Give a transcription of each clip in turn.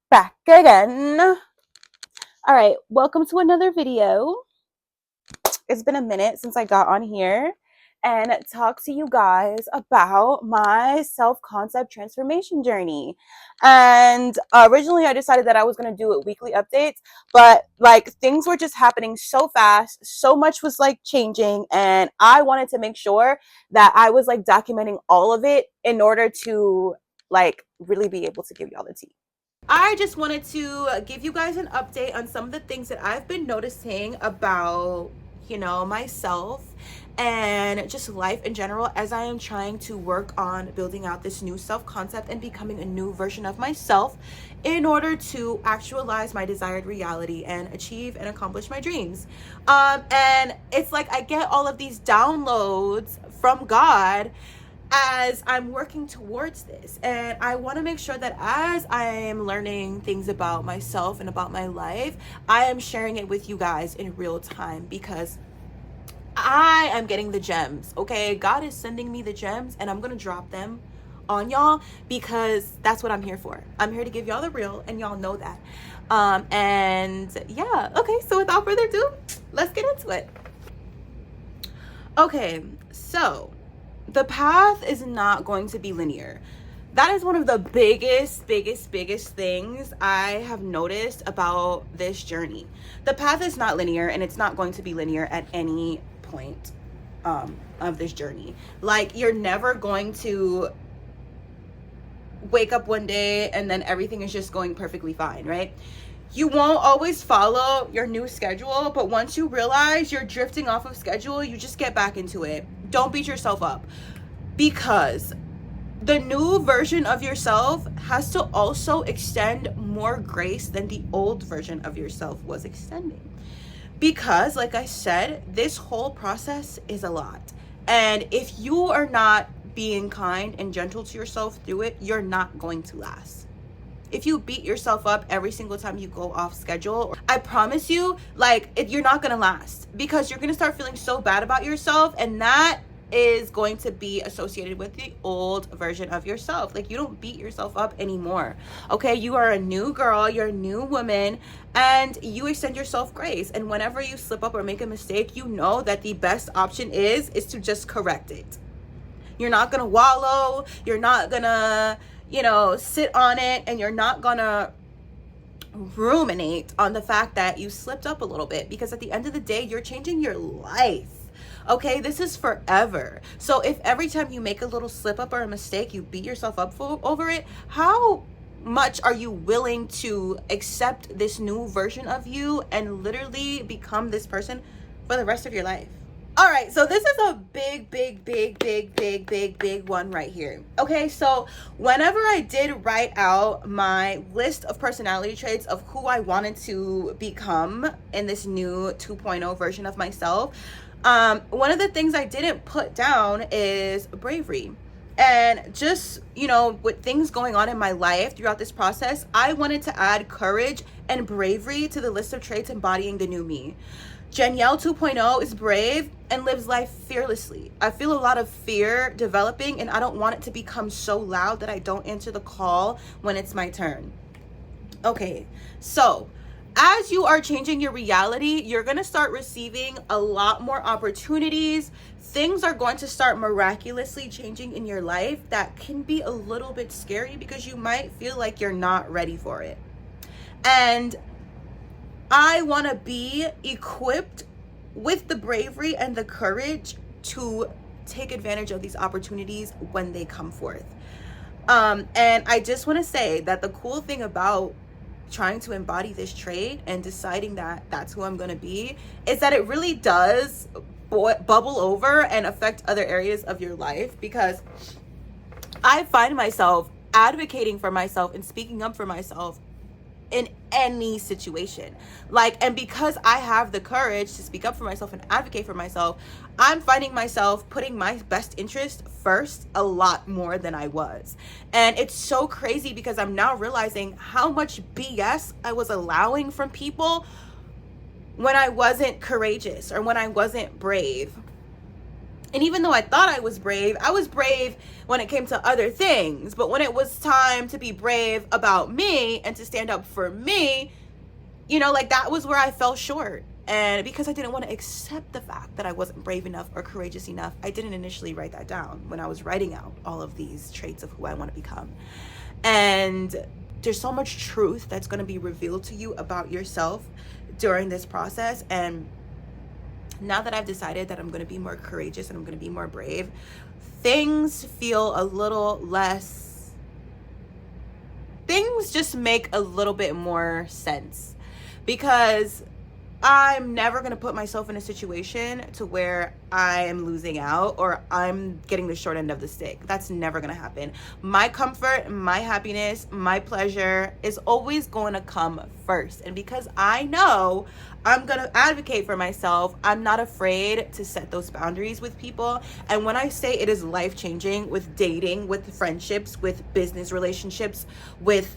Back again. All right, welcome to another video. It's been a minute since I got on here and talked to you guys about my self-concept transformation journey. And originally I decided that I was going to do it weekly updates, but like things were just happening so fast, so much was like changing, and I wanted to make sure that I was like documenting all of it in order to like really be able to give y'all the tea. I just wanted to give you guys an update on some of the things that I've been noticing about, myself and just life in general as I am trying to work on building out this new self-concept and becoming a new version of myself in order to actualize my desired reality and achieve and accomplish my dreams. And it's like I get all of these downloads from God as I'm working towards this. And I want to make sure that as I'm learning things about myself and about my life, I am sharing it with you guys in real time because I am getting the gems. Okay, God is sending me the gems and I'm going to drop them on y'all because that's what I'm here for. I'm here to give y'all the real, and y'all know that. And yeah, okay, so without further ado, let's get into it. Okay, so the path is not going to be linear. That is one of the biggest things I have noticed about this journey. The path is not linear, and it's not going to be linear at any point of this journey. Like, you're never going to wake up one day and then everything is just going perfectly fine, right? You won't always follow your new schedule, but once you realize you're drifting off of schedule, you just get back into it. Don't beat yourself up, because the new version of yourself has to also extend more grace than the old version of yourself was extending. Because, like I said, this whole process is a lot. And if you are not being kind and gentle to yourself through it, you're not going to last. If you beat yourself up every single time you go off schedule, I promise you, you're not gonna last, because you're gonna start feeling so bad about yourself, and that is going to be associated with the old version of yourself. Like, you don't beat yourself up anymore. Okay, you are a new girl, you're a new woman, and you extend yourself grace. And whenever you slip up or make a mistake, you know that the best option is to just correct it. You're not gonna wallow, you're not gonna sit on it, and you're not gonna ruminate on the fact that you slipped up a little bit, because at the end of the day, you're changing your life. Okay, this is forever. So if every time you make a little slip up or a mistake, you beat yourself up over it, how much are you willing to accept this new version of you and literally become this person for the rest of your life? All right, so this is a big one right here. Okay, so whenever I did write out my list of personality traits of who I wanted to become in this new 2.0 version of myself, one of the things I didn't put down is bravery. And just, with things going on in my life throughout this process, I wanted to add courage and bravery to the list of traits embodying the new me. Danielle 2.0 is brave and lives life fearlessly. I feel a lot of fear developing, and I don't want it to become so loud that I don't answer the call when it's my turn. Okay, so as you are changing your reality, you're going to start receiving a lot more opportunities. Things are going to start miraculously changing in your life that can be a little bit scary, because you might feel like you're not ready for it. And I want to be equipped with the bravery and the courage to take advantage of these opportunities when they come forth. And I just want to say that the cool thing about trying to embody this trait and deciding that that's who I'm going to be is that it really does bubble over and affect other areas of your life, because I find myself advocating for myself and speaking up for myself in any situation. And because I have the courage to speak up for myself and advocate for myself, I'm finding myself putting my best interest first a lot more than I was. And it's so crazy, because I'm now realizing how much BS I was allowing from people when I wasn't courageous or when I wasn't brave. And even though I thought I was brave when it came to other things. But when it was time to be brave about me and to stand up for me, you know, like that was where I fell short. And because I didn't want to accept the fact that I wasn't brave enough or courageous enough, I didn't initially write that down when I was writing out all of these traits of who I want to become. And there's so much truth that's going to be revealed to you about yourself during this process. And now that I've decided that I'm going to be more courageous and I'm going to be more brave, things feel a little less, things just make a little bit more sense, because I'm never going to put myself in a situation to where I am losing out or I'm getting the short end of the stick. That's never going to happen. My comfort, my happiness, my pleasure is always going to come first. And because I know I'm going to advocate for myself, I'm not afraid to set those boundaries with people. And when I say it is life-changing with dating, with friendships, with business relationships, with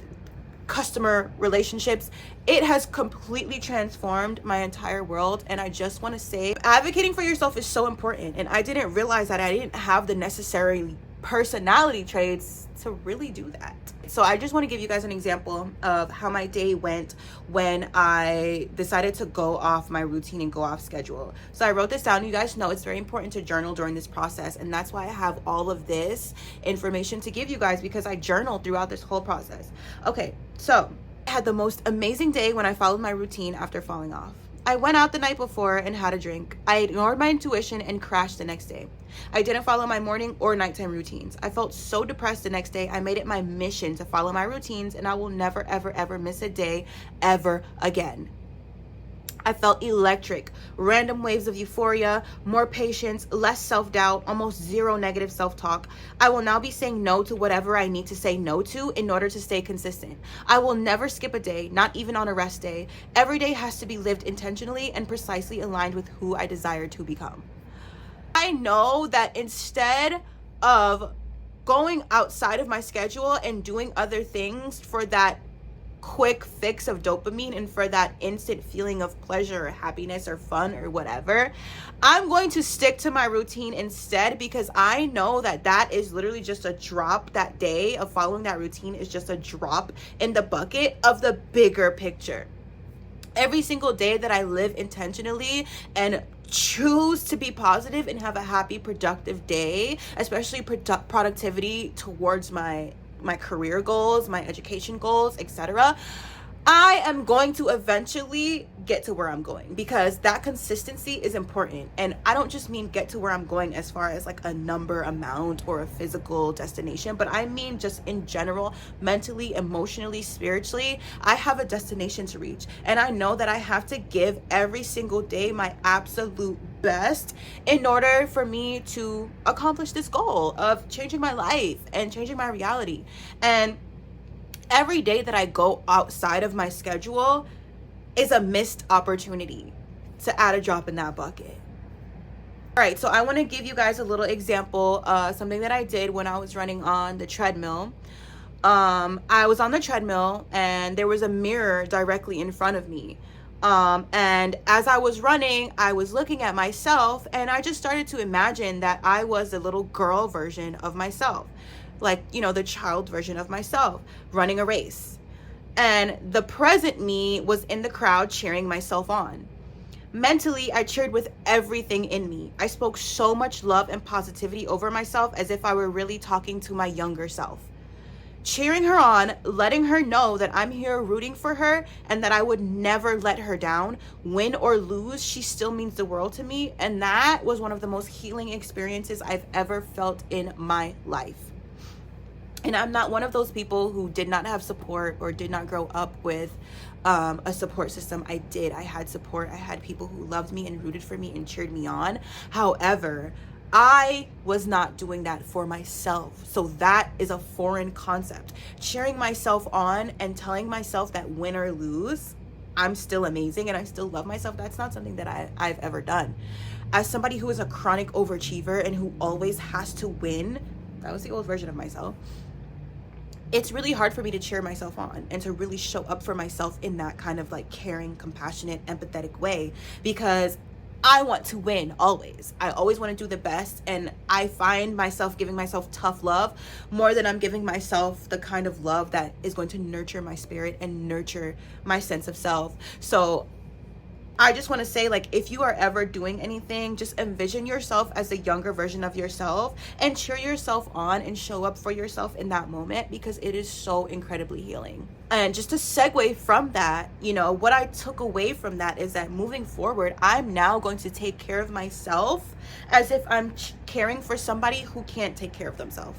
customer relationships, it has completely transformed my entire world. And I just want to say, advocating for yourself is so important. And I didn't realize that I didn't have the necessary personality traits to really do that. So I just want to give you guys an example of how my day went when I decided to go off my routine and go off schedule. So I wrote this down. You guys know it's very important to journal during this process. And that's why I have all of this information to give you guys, because I journaled throughout this whole process. Okay, so I had the most amazing day when I followed my routine after falling off. I went out the night before and had a drink. I ignored my intuition and crashed the next day. I didn't follow my morning or nighttime routines. I felt so depressed the next day. I made it my mission to follow my routines, and I will never, ever, ever miss a day ever again. I felt electric, random waves of euphoria, more patience, less self-doubt, almost zero negative self-talk. I will now be saying no to whatever I need to say no to in order to stay consistent. I will never skip a day, not even on a rest day. Every day has to be lived intentionally and precisely aligned with who I desire to become. I know that instead of going outside of my schedule and doing other things for that quick fix of dopamine and for that instant feeling of pleasure or happiness or fun or whatever, I'm going to stick to my routine instead, because I know that that is literally just a drop. That day of following that routine is just a drop in the bucket of the bigger picture. Every single day that I live intentionally and choose to be positive and have a happy, productive day, especially productivity towards my career goals, my education goals, etc., I am going to eventually get to where I'm going, because that consistency is important. And I don't just mean get to where I'm going as far as like a number amount or a physical destination, but I mean just in general, mentally, emotionally, spiritually, I have a destination to reach. And I know that I have to give every single day my absolute best in order for me to accomplish this goal of changing my life and changing my reality. And every day that I go outside of my schedule is a missed opportunity to add a drop in that bucket. All right, so I want to give you guys a little example, something that I did when I was running on the treadmill. I was on the treadmill and there was a mirror directly in front of me. And as I was running, I was looking at myself and I just started to imagine that I was the little girl version of myself. Like, you know, the child version of myself running a race. And the present me was in the crowd cheering myself on. Mentally, I cheered with everything in me. I spoke so much love and positivity over myself as if I were really talking to my younger self. Cheering her on, letting her know that I'm here rooting for her and that I would never let her down. Win or lose, she still means the world to me. And that was one of the most healing experiences I've ever felt in my life. And I'm not one of those people who did not have support or did not grow up with a support system. I did. I had support. I had people who loved me and rooted for me and cheered me on. However, I was not doing that for myself. So that is a foreign concept. Cheering myself on and telling myself that win or lose, I'm still amazing and I still love myself. That's not something that I've ever done. As somebody who is a chronic overachiever and who always has to win, that was the old version of myself. It's really hard for me to cheer myself on and to really show up for myself in that kind of like caring, compassionate, empathetic way, because I want to win always. I always want to do the best, and I find myself giving myself tough love more than I'm giving myself the kind of love that is going to nurture my spirit and nurture my sense of self. So I just want to say, like, if you are ever doing anything, just envision yourself as a younger version of yourself and cheer yourself on and show up for yourself in that moment, because it is so incredibly healing. And just to segue from that, you know, what I took away from that is that moving forward, I'm now going to take care of myself as if I'm caring for somebody who can't take care of themselves.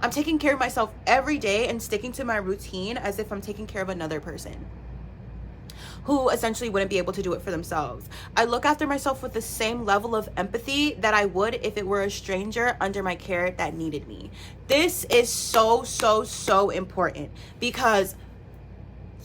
I'm taking care of myself every day and sticking to my routine as if I'm taking care of another person who essentially wouldn't be able to do it for themselves. I look after myself with the same level of empathy that I would if it were a stranger under my care that needed me. This is so, so, so important, because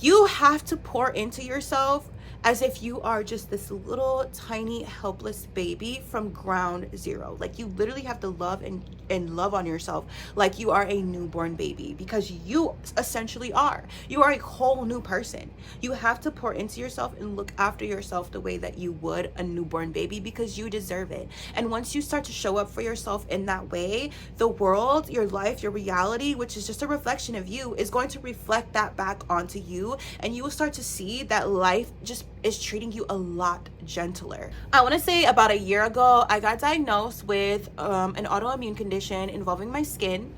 you have to pour into yourself as if you are just this little tiny helpless baby from ground zero. Like, you literally have to love and love on yourself like you are a newborn baby, because you essentially are. You are a whole new person. You have to pour into yourself and look after yourself the way that you would a newborn baby, because you deserve it. And once you start to show up for yourself in that way, the world, your life, your reality, which is just a reflection of you, is going to reflect that back onto you, and you will start to see that life just is treating you a lot gentler. I want to say about a year ago, I got diagnosed with an autoimmune condition involving my skin.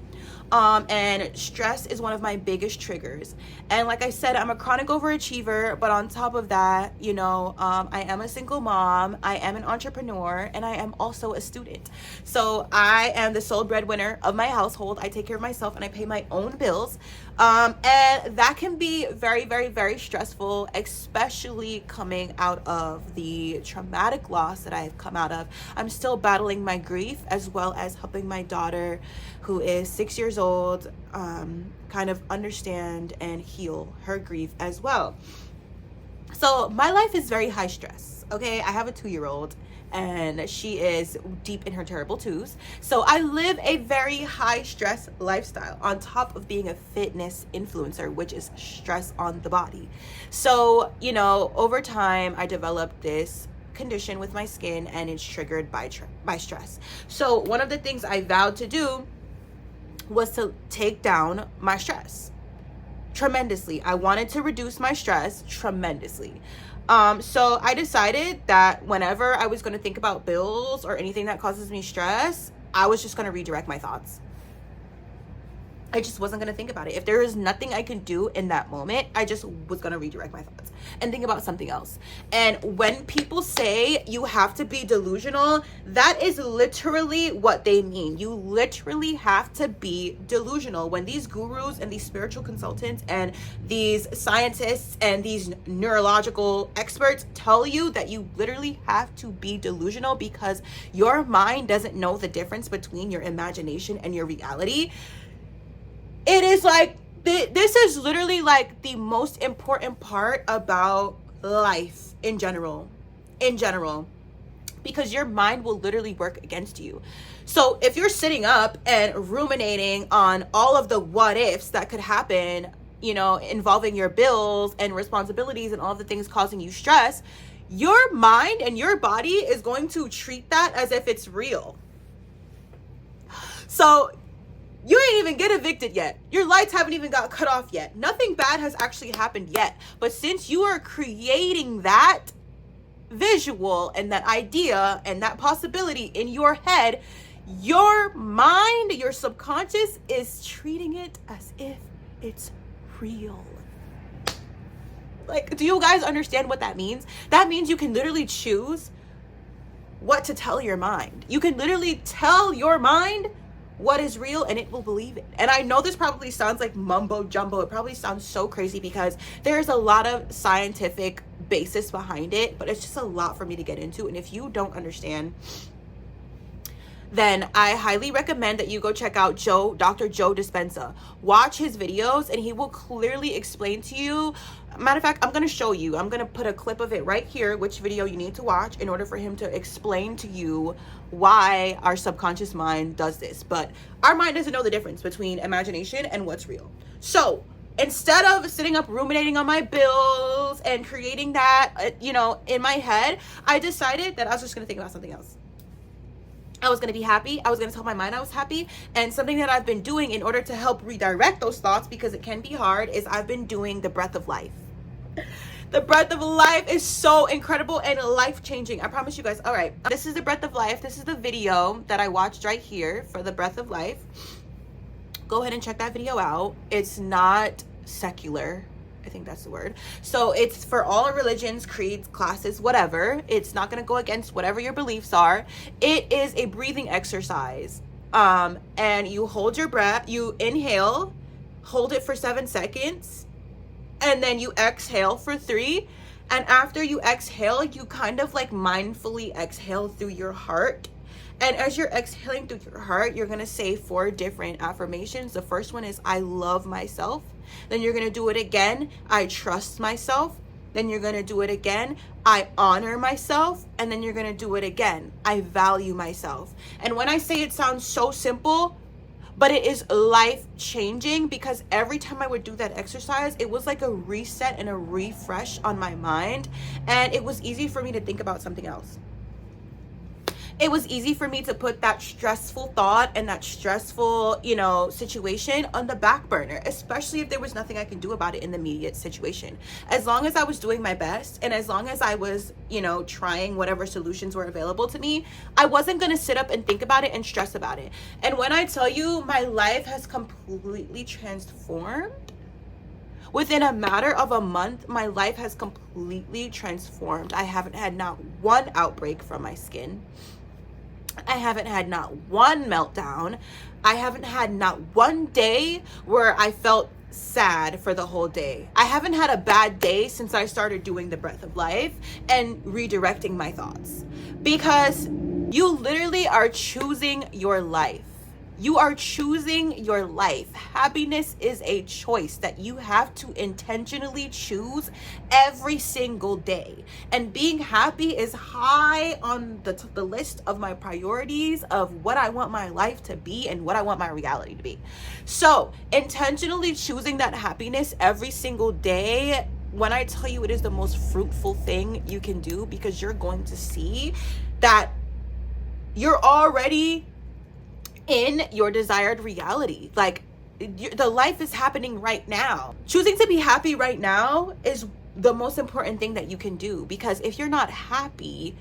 And stress is one of my biggest triggers. And like I said, I'm a chronic overachiever, but on top of that, you know, I am a single mom, I am an entrepreneur, and I am also a student. So I am the sole breadwinner of my household. I take care of myself and I pay my own bills. And that can be very, very, very stressful, especially coming out of the traumatic loss that I've come out of. I'm still battling my grief, as well as helping my daughter, who is 6 years old, kind of understand and heal her grief as well. So my life is very high stress, okay? I have a 2-year-old, and she is deep in her terrible twos. So I live a very high stress lifestyle on top of being a fitness influencer, which is stress on the body. So, you know, over time, I developed this condition with my skin, and it's triggered by stress. So one of the things I vowed to do was to take down my stress tremendously. I wanted to reduce my stress tremendously. So I decided that whenever I was going to think about bills or anything that causes me stress, I was just going to redirect my thoughts. I just wasn't going to think about it. If there is nothing I can do in that moment, I just was going to redirect my thoughts and think about something else. And when people say you have to be delusional, that is literally what they mean. You literally have to be delusional. When these gurus and these spiritual consultants and these scientists and these neurological experts tell you that you literally have to be delusional because your mind doesn't know the difference between your imagination and your reality, it is like, this is literally like the most important part about life in general, because your mind will literally work against you. So if you're sitting up and ruminating on all of the what ifs that could happen, you know, involving your bills and responsibilities and all of the things causing you stress, your mind and your body is going to treat that as if it's real. So you ain't even get evicted yet. Your lights haven't even got cut off yet. Nothing bad has actually happened yet. But since you are creating that visual and that idea and that possibility in your head, your mind, your subconscious is treating it as if it's real. Like, do you guys understand what that means? That means you can literally choose what to tell your mind. You can literally tell your mind what is real, and it will believe it. And I know this probably sounds like mumbo jumbo. It probably sounds so crazy because there's a lot of scientific basis behind it, but it's just a lot for me to get into. And if you don't understand, then I highly recommend that you go check out Dr. Joe Dispenza. Watch his videos and he will clearly explain to you. Matter of fact, I'm going to show you. I'm going to put a clip of it right here, which video you need to watch in order for him to explain to you why our subconscious mind does this. But our mind doesn't know the difference between imagination and what's real. So instead of sitting up ruminating on my bills and creating that, in my head, I decided that I was just going to think about something else. I was going to be happy. I was going to tell my mind I was happy. And something that I've been doing in order to help redirect those thoughts, because it can be hard, is I've been doing the breath of life. The breath of life is so incredible and life-changing. I promise you guys. All right. This is the breath of life. This is the video that I watched right here for the breath of life. Go ahead and check that video out. It's not secular. I think that's the word. So it's for all religions, creeds, classes, whatever. It's not going to go against whatever your beliefs are. It is a breathing exercise. And you hold your breath, you inhale, hold it for 7 seconds, and then you exhale for 3. And after you exhale, you kind of like mindfully exhale through your heart. And as you're exhaling through your heart, you're going to say 4 different affirmations. The first one is, I love myself. Then you're going to do it again, I trust myself. Then you're going to do it again, I honor myself. And then you're going to do it again, I value myself. And when I say it sounds so simple, but it is life-changing, because every time I would do that exercise, it was like a reset and a refresh on my mind. And it was easy for me to think about something else. It was easy for me to put that stressful thought and that stressful, situation on the back burner, especially if there was nothing I can do about it in the immediate situation. As long as I was doing my best, and as long as I was, trying whatever solutions were available to me, I wasn't going to sit up and think about it and stress about it. And when I tell you, my life has completely transformed. Within a matter of a month, my life has completely transformed. I haven't had not one outbreak from my skin. I haven't had not one meltdown. I haven't had not one day where I felt sad for the whole day. I haven't had a bad day since I started doing the breath of life and redirecting my thoughts. Because you literally are choosing your life. You are choosing your life. Happiness is a choice that you have to intentionally choose every single day. And being happy is high on the list of my priorities of what I want my life to be and what I want my reality to be. So intentionally choosing that happiness every single day, when I tell you, it is the most fruitful thing you can do, because you're going to see that you're already in your desired reality. Like, the life is happening right now. Choosing to be happy right now is the most important thing that you can do, because if you're not happy,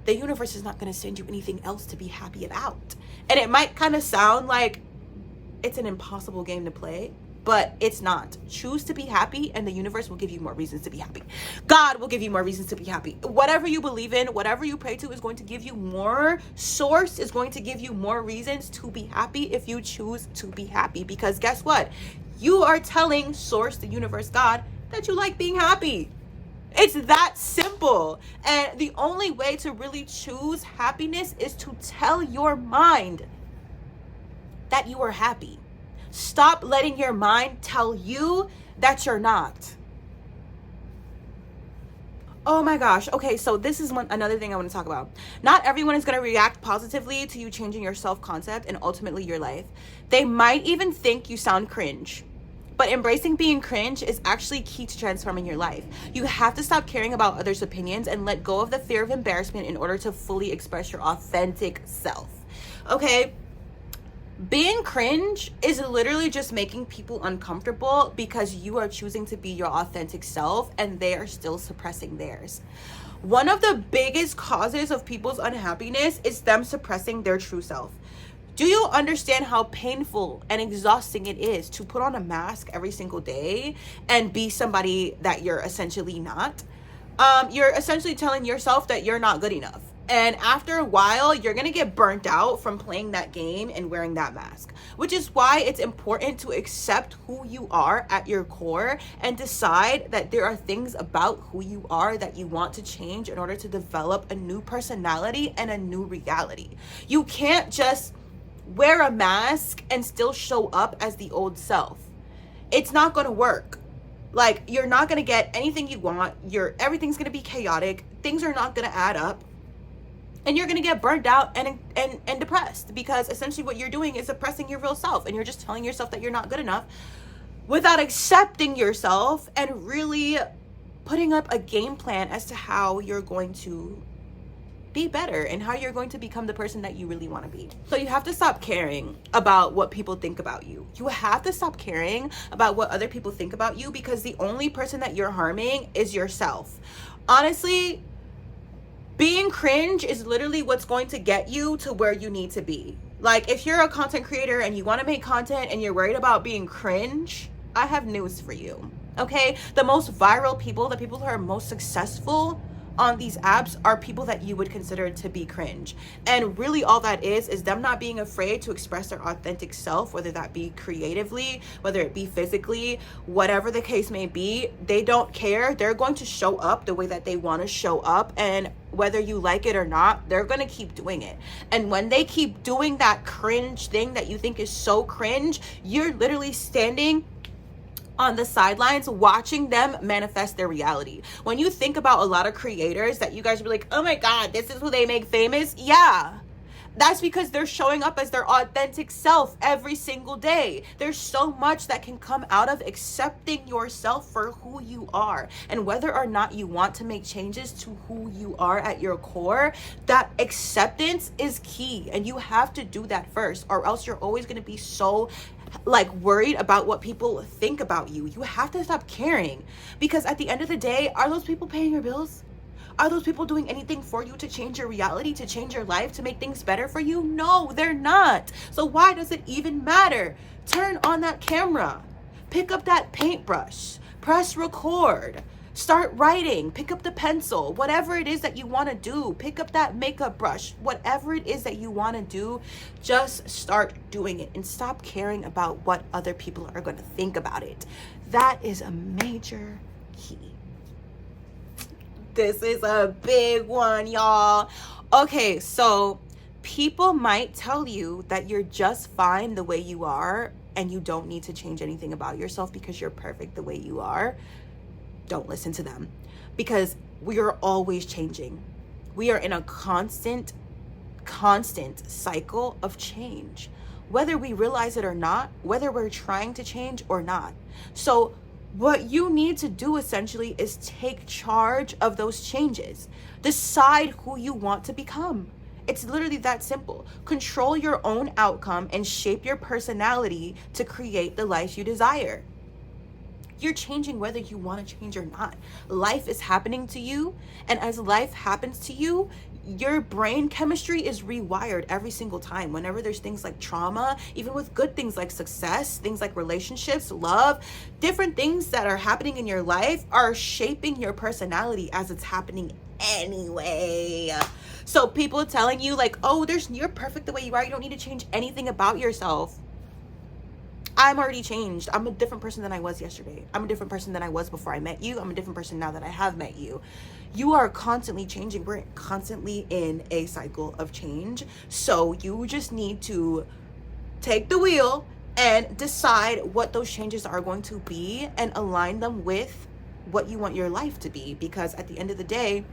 the universe is not going to send you anything else to be happy about. And it might kind of sound like it's an impossible game to play, but it's not. Choose to be happy, and the universe will give you more reasons to be happy. God will give you more reasons to be happy. Whatever you believe in, whatever you pray to, is going to give you more. Source is going to give you more reasons to be happy if you choose to be happy. Because guess what? You are telling Source, the universe, God, that you like being happy. It's that simple. And the only way to really choose happiness is to tell your mind that you are happy. Stop letting your mind tell you that you're not. Oh my gosh. Okay, so this is another thing I want to talk about. Not everyone is going to react positively to you changing your self-concept and ultimately your life. They might even think you sound cringe. But embracing being cringe is actually key to transforming your life. You have to stop caring about others' opinions and let go of the fear of embarrassment in order to fully express your authentic self. Okay? Being cringe is literally just making people uncomfortable because you are choosing to be your authentic self and they are still suppressing theirs. One of the biggest causes of people's unhappiness is them suppressing their true self. Do you understand how painful and exhausting it is to put on a mask every single day and be somebody that you're essentially not? You're essentially telling yourself that you're not good enough. And after a while, you're going to get burnt out from playing that game and wearing that mask, which is why it's important to accept who you are at your core and decide that there are things about who you are that you want to change in order to develop a new personality and a new reality. You can't just wear a mask and still show up as the old self. It's not going to work. Like, you're not going to get anything you want. Everything's going to be chaotic. Things are not going to add up. And you're going to get burned out and depressed, because essentially what you're doing is suppressing your real self, and you're just telling yourself that you're not good enough without accepting yourself and really putting up a game plan as to how you're going to be better and how you're going to become the person that you really want to be. So you have to stop caring about what people think about you. You have to stop caring about what other people think about you, because the only person that you're harming is yourself. Honestly, being cringe is literally what's going to get you to where you need to be. Like, if you're a content creator and you want to make content and you're worried about being cringe, I have news for you. Okay? The most viral people, the people who are most successful on these apps, are people that you would consider to be cringe. And really all that is them not being afraid to express their authentic self, whether that be creatively, whether it be physically, whatever the case may be. They don't care. They're going to show up the way that they want to show up, and whether you like it or not, they're going to keep doing it. And when they keep doing that cringe thing that you think is so cringe, you're literally standing on the sidelines watching them manifest their reality. When you think about a lot of creators that you guys be like, oh my God, this is who they make famous. Yeah, that's because they're showing up as their authentic self every single day. There's so much that can come out of accepting yourself for who you are. And whether or not you want to make changes to who you are at your core, that acceptance is key. And you have to do that first, or else you're always going to be so worried about what people think about you. You have to stop caring, because at the end of the day, are those people paying your bills? Are those people doing anything for you to change your reality, to change your life, to make things better for you? No, they're not. So why does it even matter? Turn on that camera, pick up that paintbrush, press record, start writing, pick up the pencil, whatever it is that you want to do, pick up that makeup brush, whatever it is that you want to do, just start doing it and stop caring about what other people are going to think about it. That is a major key. This is a big one, y'all. Okay, so people might tell you that you're just fine the way you are and you don't need to change anything about yourself because you're perfect the way you are. Don't listen to them, because we are always changing. We are in a constant cycle of change, whether we realize it or not, whether we're trying to change or not. So what you need to do essentially is take charge of those changes. Decide who you want to become. It's literally that simple. Control your own outcome and shape your personality to create the life you desire. You're changing whether you want to change or not. Life is happening to you, and as life happens to you, your brain chemistry is rewired every single time. Whenever there's things like trauma, even with good things like success, things like relationships, love, different things that are happening in your life are shaping your personality as it's happening anyway. So people telling you like, oh, you're perfect the way you are, you don't need to change anything about yourself. I'm already changed. I'm a different person than I was yesterday. I'm a different person than I was before I met you. I'm a different person now that I have met you. You are constantly changing. We're constantly in a cycle of change. So you just need to take the wheel and decide what those changes are going to be and align them with what you want your life to be. Because at the end of the day,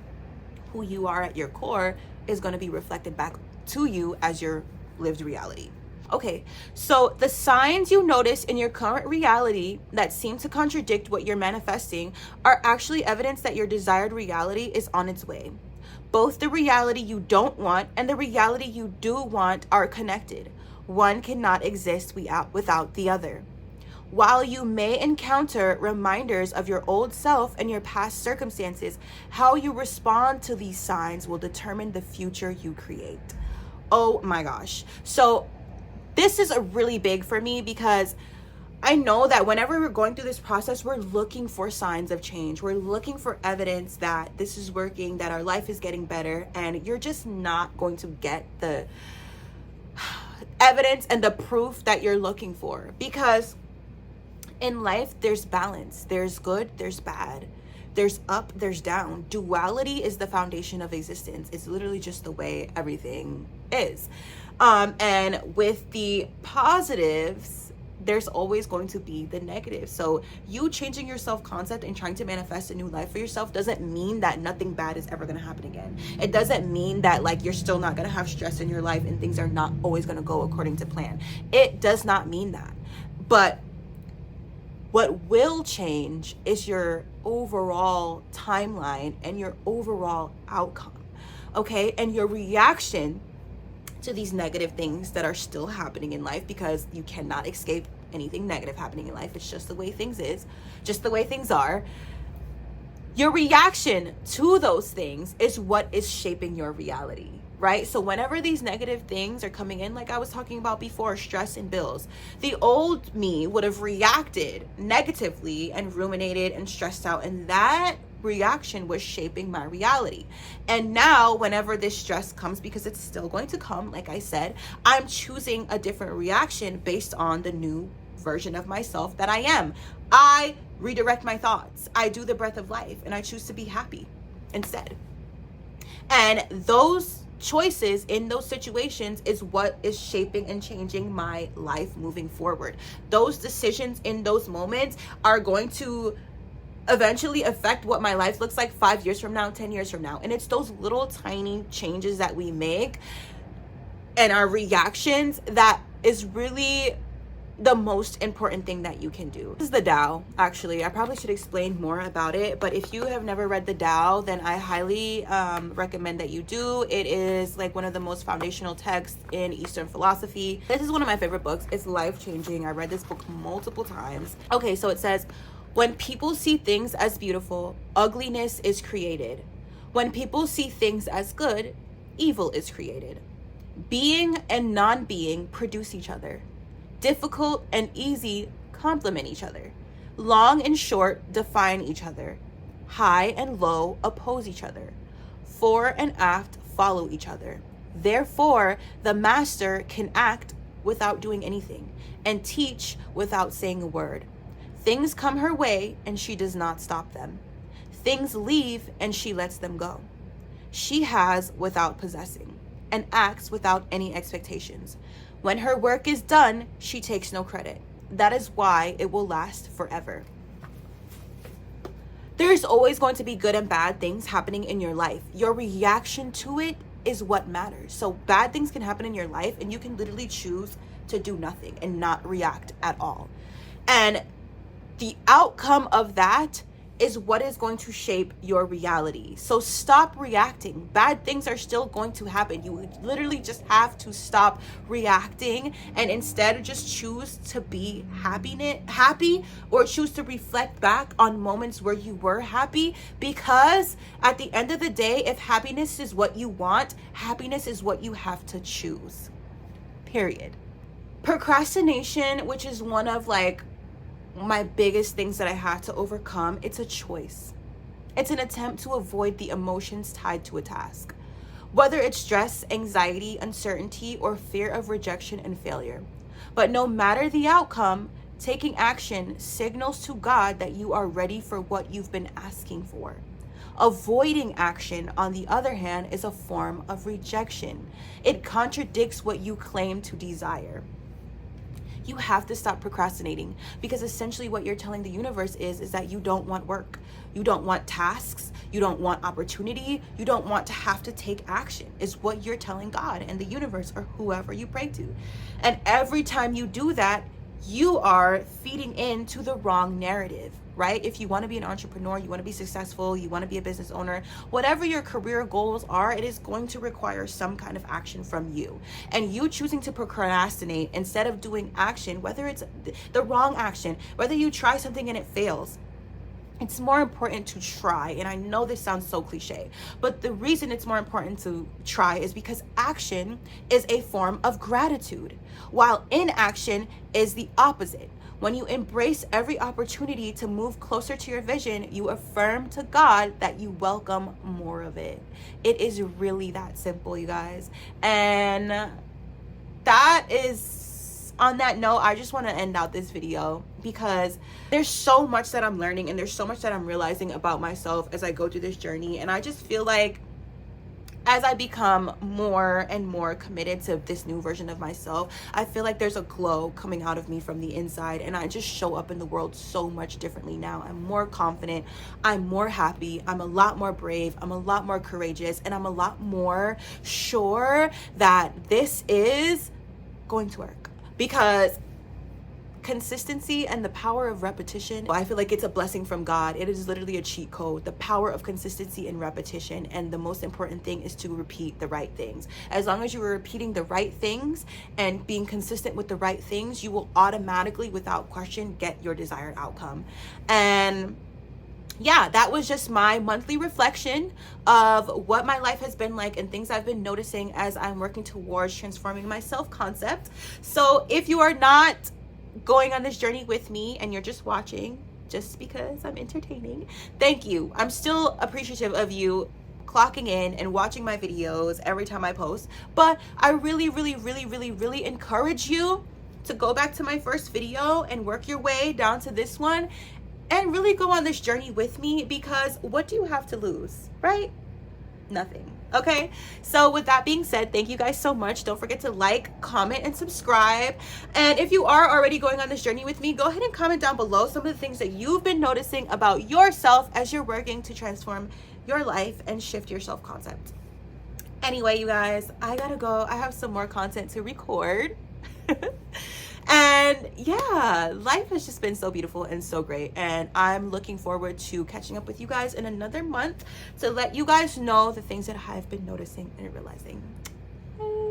who you are at your core is going to be reflected back to you as your lived reality. Okay, so the signs you notice in your current reality that seem to contradict what you're manifesting are actually evidence that your desired reality is on its way. Both the reality you don't want and the reality you do want are connected. One cannot exist without the other. While you may encounter reminders of your old self and your past circumstances, how you respond to these signs will determine the future you create. Oh my gosh. So this is a really big for me, because I know that whenever we're going through this process, we're looking for signs of change. We're looking for evidence that this is working, that our life is getting better, and you're just not going to get the evidence and the proof that you're looking for. Because in life, there's balance. There's good, there's bad. There's up, there's down. Duality is the foundation of existence. It's literally just the way everything is. And with the positives, there's always going to be the negative. So you changing your self-concept and trying to manifest a new life for yourself doesn't mean that nothing bad is ever going to happen again. It doesn't mean that like you're still not going to have stress in your life and things are not always going to go according to plan. It does not mean that. But What will change is your overall timeline and your overall outcome, okay? And your reaction to these negative things that are still happening in life, because you cannot escape anything negative happening in life. It's just the way things are. Your reaction to those things is what is shaping your reality, right? So whenever these negative things are coming in, like I was talking about before, stress and bills, the old me would have reacted negatively and ruminated and stressed out, and that reaction was shaping my reality. And now whenever this stress comes, because it's still going to come, like I said, I'm choosing a different reaction based on the new version of myself that I am. I redirect my thoughts. I do the breath of life, and I choose to be happy instead. And those choices in those situations is what is shaping and changing my life moving forward. Those decisions in those moments are going to eventually affect what my life looks like 5 years from now, 10 years from now. And it's those little tiny changes that we make and our reactions that is really the most important thing that you can do. This is the Tao. Actually, I probably should explain more about it, but if you have never read the Tao, then I highly recommend that you do. It is like one of the most foundational texts in Eastern philosophy. This is one of my favorite books. It's life-changing. I read this book multiple times. Okay, so it says, when people see things as beautiful, ugliness is created. When people see things as good, evil is created. Being and non-being produce each other. Difficult and easy complement each other. Long and short define each other. High and low oppose each other. Fore and aft follow each other. Therefore, the master can act without doing anything and teach without saying a word. Things come her way and she does not stop them. Things leave and she lets them go. She has without possessing and acts without any expectations. When her work is done, she takes no credit. That is why it will last forever. There's always going to be good and bad things happening in your life. Your reaction to it is what matters. So bad things can happen in your life and you can literally choose to do nothing and not react at all. And the outcome of that is what is going to shape your reality. So stop reacting. Bad things are still going to happen. You literally just have to stop reacting and instead just choose to be happy, or choose to reflect back on moments where you were happy, because at the end of the day, if happiness is what you want, happiness is what you have to choose. Period. Procrastination, which is one of my biggest things that I had to overcome, it's a choice. It's an attempt to avoid the emotions tied to a task, whether it's stress, anxiety, uncertainty, or fear of rejection and failure. But no matter the outcome, taking action signals to God that you are ready for what you've been asking for. Avoiding action, on the other hand, is a form of rejection. It contradicts what you claim to desire. You have to stop procrastinating, because essentially what you're telling the universe is that you don't want work. You don't want tasks. You don't want opportunity. You don't want to have to take action, is what you're telling God and the universe or whoever you pray to. And every time you do that, you are feeding into the wrong narrative, right? If you want to be an entrepreneur, you want to be successful, you want to be a business owner, whatever your career goals are, it is going to require some kind of action from you. And you choosing to procrastinate instead of doing action, whether it's the wrong action, whether you try something and it fails, it's more important to try. And I know this sounds so cliche, but the reason it's more important to try is because action is a form of gratitude, while inaction is the opposite. When you embrace every opportunity to move closer to your vision, you affirm to God that you welcome more of it. It is really that simple, you guys. And that is, on that note, I just want to end out this video because there's so much that I'm learning and there's so much that I'm realizing about myself as I go through this journey. And I just feel like as I become more and more committed to this new version of myself, I feel like there's a glow coming out of me from the inside, and I just show up in the world so much differently now. I'm more confident, I'm more happy, I'm a lot more brave, I'm a lot more courageous, and I'm a lot more sure that this is going to work. Because consistency and the power of repetition, I feel like it's a blessing from God. It is literally a cheat code. The power of consistency and repetition. And the most important thing is to repeat the right things. As long as you are repeating the right things and being consistent with the right things, you will automatically, without question, get your desired outcome. And yeah, that was just my monthly reflection of what my life has been like and things I've been noticing as I'm working towards transforming my self-concept. So if you are not going on this journey with me and you're just watching just because I'm entertaining, thank you. I'm still appreciative of you clocking in and watching my videos every time I post, but I really, really, really, really, really encourage you to go back to my first video and work your way down to this one and really go on this journey with me, because what do you have to lose, right? Nothing. Okay, so with that being said, thank you guys so much. Don't forget to like, comment, and subscribe. And if you are already going on this journey with me, go ahead and comment down below some of the things that you've been noticing about yourself as you're working to transform your life and shift your self-concept. Anyway, you guys, I gotta go. I have some more content to record. And yeah, life has just been so beautiful and so great. And I'm looking forward to catching up with you guys in another month to let you guys know the things that I've been noticing and realizing. Bye.